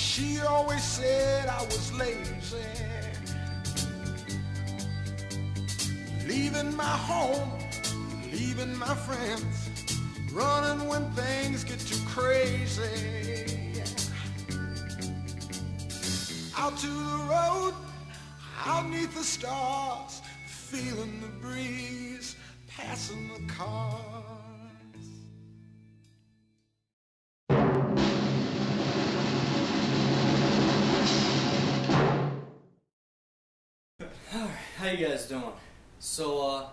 She always said I was lazy, leaving my home, leaving my friends, running when things get too crazy. Out to the road, out neath the stars, feeling the breeze, passing the cars. How you guys doing? So,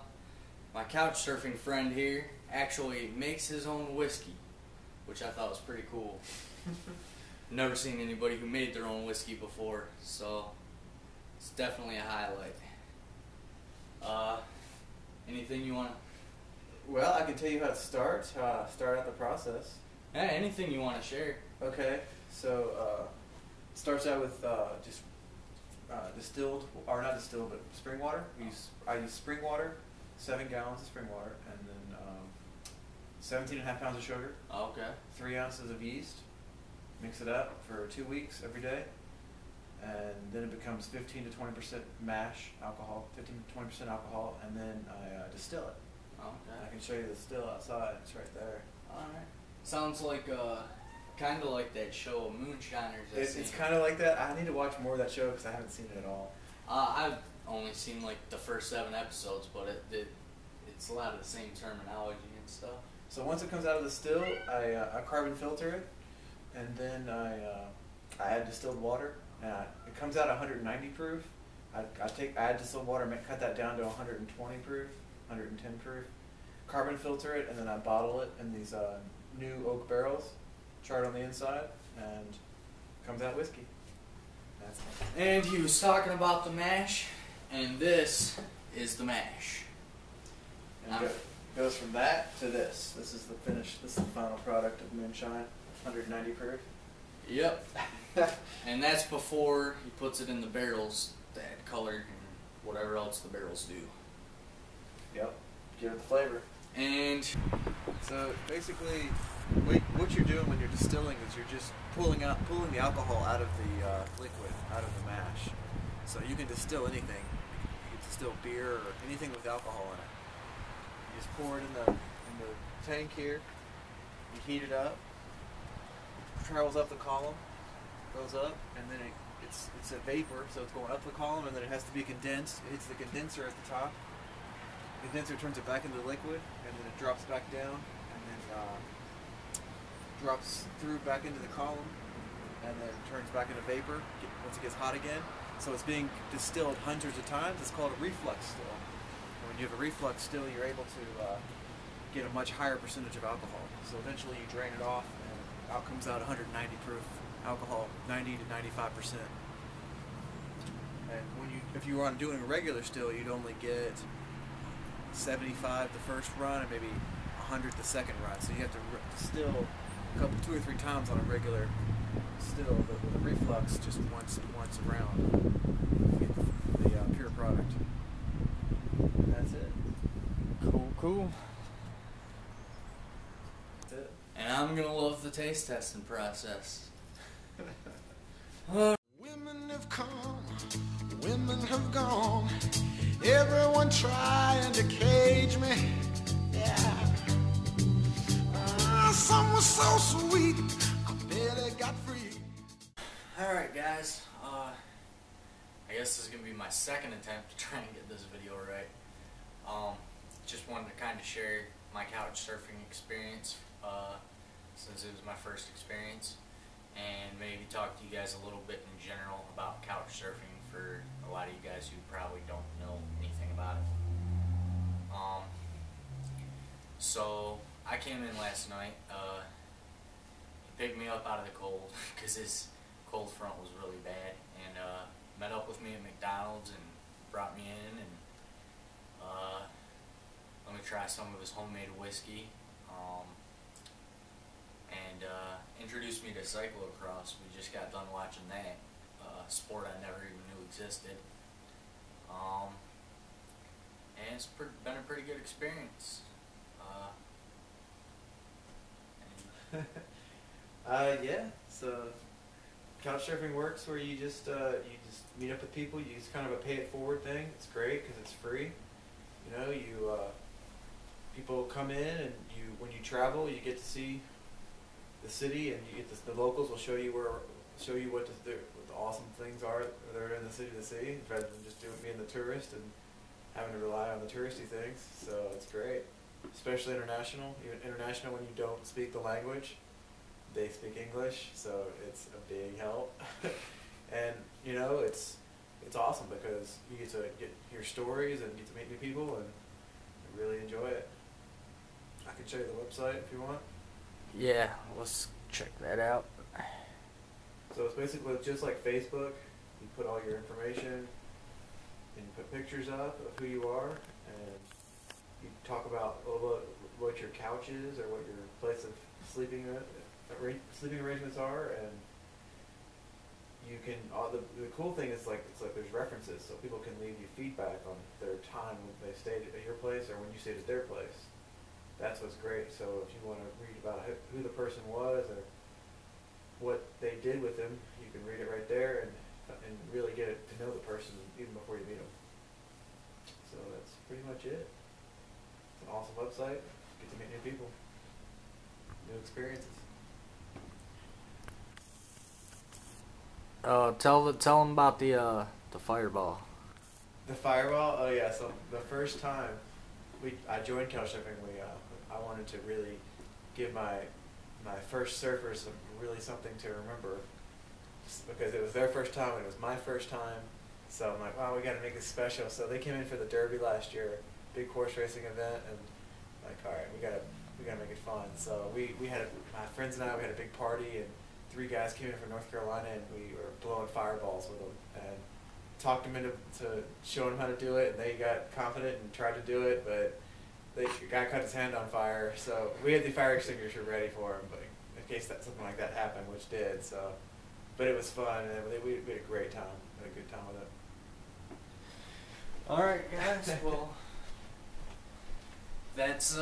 my couch surfing friend here actually makes his own whiskey, which I thought was pretty cool. Never seen anybody who made their own whiskey before, so it's definitely a highlight. Anything you want to... Well, I can tell you how to start out the process. Yeah, anything you want to share. Okay, so it starts out with just distilled, or not distilled, but spring water. I use spring water, 7 gallons of spring water, and then 17.5 pounds of sugar. Okay. 3 ounces of yeast. Mix it up for 2 weeks every day, and then it becomes 15 to 20% mash alcohol, 15 to 20% alcohol, and then I distill it. Okay. I can show you the still outside. It's right there. Alright. Sounds like kind of like that show Moonshiners. It's kind of like that. I need to watch more of that show because I haven't seen it at all. I've only seen like the first 7 episodes, but it's a lot of the same terminology and stuff. So once it comes out of the still, I carbon filter it, and then I add distilled water. It comes out 190 proof. I add distilled water, cut that down to 120 proof, 110 proof. Carbon filter it, and then I bottle it in these new oak barrels, charred on the inside, and comes out whiskey. That's it. And he was talking about the mash, and this is the mash. And it goes from that to this. This is the finish. This is the final product of Moonshine, 190 proof. Yep. And that's before he puts it in the barrels to add color and whatever else the barrels do. Yep. Give it the flavor. And so basically, what you're doing when you're distilling is you're just pulling the alcohol out of the liquid, out of the mash. So you can distill anything. You can distill beer or anything with alcohol in it. You just pour it in the tank here. You heat it up. It travels up the column, goes up, and then it's a vapor, so it's going up the column, and then it has to be condensed. It hits the condenser at the top. The condenser turns it back into the liquid, and then it drops back down, and then drops through back into the column, and then turns back into vapor once it gets hot again. So it's being distilled hundreds of times. It's called a reflux still. And when you have a reflux still, you're able to get a much higher percentage of alcohol. So eventually you drain it off, and out comes out 190 proof alcohol, 90 to 95%. And if you were doing a regular still, you'd only get 75 the first run and maybe 100 the second run. So you have to distill 2 or 3 times on a regular still, but with a reflux just once around you get the pure product. And that's it. cool. That's it. And I'm gonna love the taste testing process. Women have come, women have gone, everyone trying to cage me, yeah. Some was so sweet, I barely got free. Alright guys, I guess this is gonna be my second attempt to try and get this video right. Just wanted to kind of share my couch surfing experience, since it was my first experience, and maybe talk to you guys a little bit in general about couch surfing for a lot of you guys who probably don't know anything about it. So I came in last night. He picked me up out of the cold because his cold front was really bad, and met up with me at McDonald's and brought me in and let me try some of his homemade whiskey. And introduced me to cyclocross. We just got done watching that sport I never even knew existed. And it's been a pretty good experience. Yeah, so Couchsurfing works where you just meet up with people. You use kind of a pay it forward thing. It's great because it's free. You know, people come in and when you travel, you get to see the city, and you get the locals will show you what the awesome things are that are in the city to see, rather than just being the tourist and having to rely on the touristy things. So it's great, especially international. Even international, when you don't speak the language, they speak English, so it's a big help. And you know, it's awesome because you get to hear stories and get to meet new people and really enjoy it. I can show you the website if you want. Yeah, let's check that out. So it's basically just like Facebook. You put all your information and you put pictures up of who you are, and you talk about what your couch is or what your place of sleeping arrangements are, and you can. The cool thing is it's like there's references, so people can leave you feedback on their time when they stayed at your place or when you stayed at their place. That's what's great. So if you want to read about who the person was or what they did with him, you can read it right there and really get to know the person even before you meet them. So that's pretty much it. It's an awesome website. Get to meet new people, new experiences. Tell them about the Fireball. The Fireball. Oh yeah. So the first time I joined Couchsurfing, I wanted to really give my first surfers really something to remember, because it was their first time and it was my first time. So I'm like, wow, we got to make this special. So they came in for the Derby last year, big horse racing event, and like, all right, we gotta make it fun. So we had my friends and I, we had a big party, and 3 guys came in from North Carolina, and we were blowing fireballs with them and talked them into showing them how to do it, and they got confident and tried to do it, but the guy cut his hand on fire, so we had the fire extinguisher ready for him, but in case something like that happened, which did. So, but it was fun, and we had a great time. We had a good time with it. All right, guys. Well, that's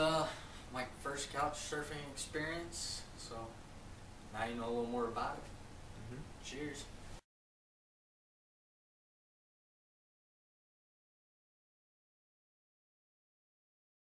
my first couch surfing experience. So now you know a little more about it. Mm-hmm. Cheers.